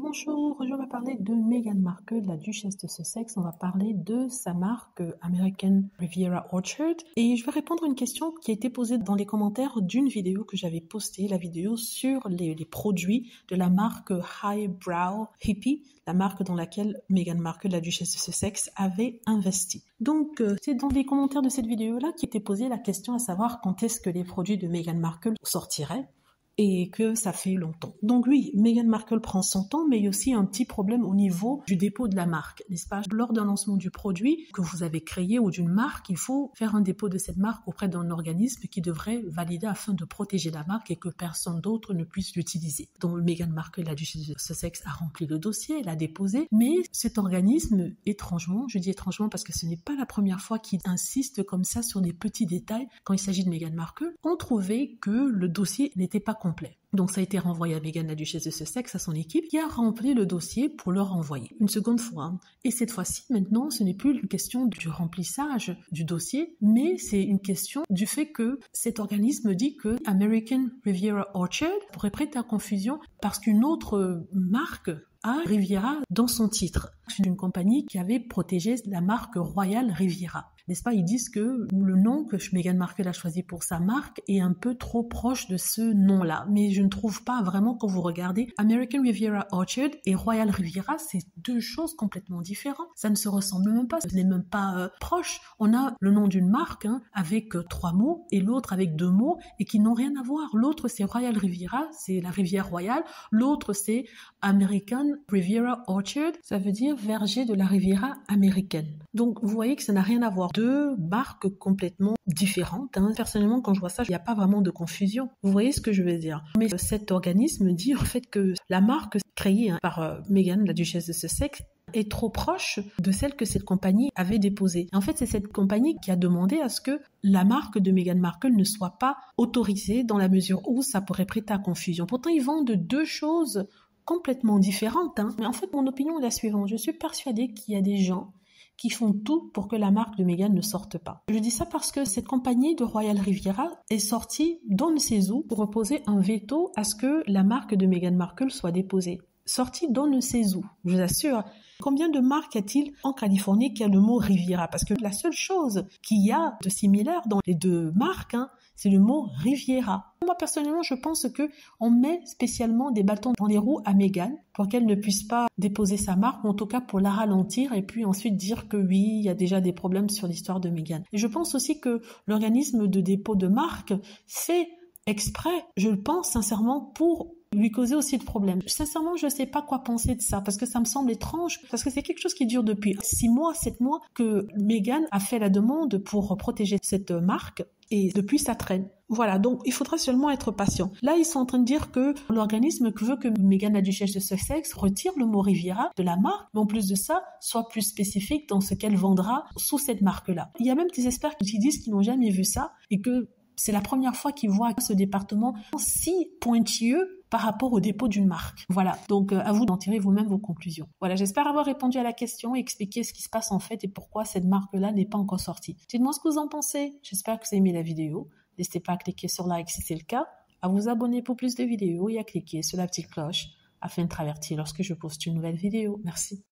Bonjour, je vais parler de Meghan Markle, la duchesse de Sussex. On va parler de sa marque American Riviera Orchard. Et je vais répondre à une question qui a été posée dans les commentaires d'une vidéo que j'avais postée, la vidéo sur les produits de la marque Highbrow Hippie, la marque dans laquelle Meghan Markle, la duchesse de Sussex, avait investi. Donc, c'est dans les commentaires de cette vidéo-là qui était posée la question à savoir quand est-ce que les produits de Meghan Markle sortiraient. Et que ça fait longtemps. Donc oui, Meghan Markle prend son temps, mais il y a aussi un petit problème au niveau du dépôt de la marque, n'est-ce pas? Lors d'un lancement du produit que vous avez créé ou d'une marque, il faut faire un dépôt de cette marque auprès d'un organisme qui devrait valider afin de protéger la marque et que personne d'autre ne puisse l'utiliser. Donc Meghan Markle, la duchesse de Sussex, a rempli le dossier, elle a déposé, mais cet organisme, étrangement, je dis étrangement parce que ce n'est pas la première fois qu'il insiste comme ça sur des petits détails quand il s'agit de Meghan Markle, ont trouvé que le dossier n'était pas complet. Donc ça a été renvoyé à Meghan, la duchesse de Sussex, à son équipe, qui a rempli le dossier pour le renvoyer une seconde fois. Et cette fois-ci, maintenant, ce n'est plus une question du remplissage du dossier, mais c'est une question du fait que cet organisme dit que American Riviera Orchard pourrait prêter à confusion parce qu'une autre marque a Riviera dans son titre. C'est une compagnie qui avait protégé la marque Royal Riviera. N'est-ce pas? Ils disent que le nom que Meghan Markle a choisi pour sa marque est un peu trop proche de ce nom-là. Mais je ne trouve pas vraiment, quand vous regardez American Riviera Orchard et Royal Riviera, c'est deux choses complètement différentes. Ça ne se ressemble même pas, ce n'est même pas proche. On a le nom d'une marque avec 3 mots et l'autre avec 2 mots et qui n'ont rien à voir. L'autre c'est Royal Riviera, c'est la rivière royale. L'autre c'est American Riviera Orchard, ça veut dire verger de la Riviera américaine. Donc vous voyez que ça n'a rien à voir. Deux marques complètement différentes. Personnellement, quand je vois ça, il n'y a pas vraiment de confusion. Vous voyez ce que je veux dire? Mais cet organisme dit en fait que la marque créée par Meghan, la duchesse de Sussex, est trop proche de celle que cette compagnie avait déposée. En fait, c'est cette compagnie qui a demandé à ce que la marque de Meghan Markle ne soit pas autorisée dans la mesure où ça pourrait prêter à confusion. Pourtant, ils vendent deux choses complètement différentes. Mais en fait, mon opinion est la suivante. Je suis persuadée qu'il y a des gens qui font tout pour que la marque de Meghan ne sorte pas. Je dis ça parce que cette compagnie de Royal Riviera est sortie d'on ne sait où pour opposer un veto à ce que la marque de Meghan Markle soit déposée. Sortie d'on ne sait où, je vous assure. Combien de marques y a-t-il en Californie qui a le mot Riviera? Parce que la seule chose qu'il y a de similaire dans les deux marques, c'est le mot Riviera. Moi, personnellement, je pense que on met spécialement des bâtons dans les roues à Meghan pour qu'elle ne puisse pas déposer sa marque, ou en tout cas pour la ralentir et puis ensuite dire que oui, il y a déjà des problèmes sur l'histoire de Meghan. Et je pense aussi que l'organisme de dépôt de marque fait exprès, je le pense sincèrement, pour lui causer aussi de problèmes. Sincèrement, je ne sais pas quoi penser de ça, parce que ça me semble étrange, parce que c'est quelque chose qui dure depuis 6 mois, 7 mois, que Meghan a fait la demande pour protéger cette marque, et depuis ça traîne. Voilà, donc il faudra seulement être patient. Là, ils sont en train de dire que l'organisme veut que Meghan, la duchesse de Sussex, retire le mot Riviera de la marque, mais en plus de ça, soit plus spécifique dans ce qu'elle vendra sous cette marque-là. Il y a même des experts qui disent qu'ils n'ont jamais vu ça, et que c'est la première fois qu'ils voient ce département si pointilleux par rapport au dépôt d'une marque. Voilà, donc à vous d'en tirer vous-même vos conclusions. Voilà, j'espère avoir répondu à la question et expliqué ce qui se passe en fait et pourquoi cette marque-là n'est pas encore sortie. Dites-moi ce que vous en pensez. J'espère que vous avez aimé la vidéo. N'hésitez pas à cliquer sur like si c'est le cas, à vous abonner pour plus de vidéos et à cliquer sur la petite cloche afin de être averti lorsque je poste une nouvelle vidéo. Merci.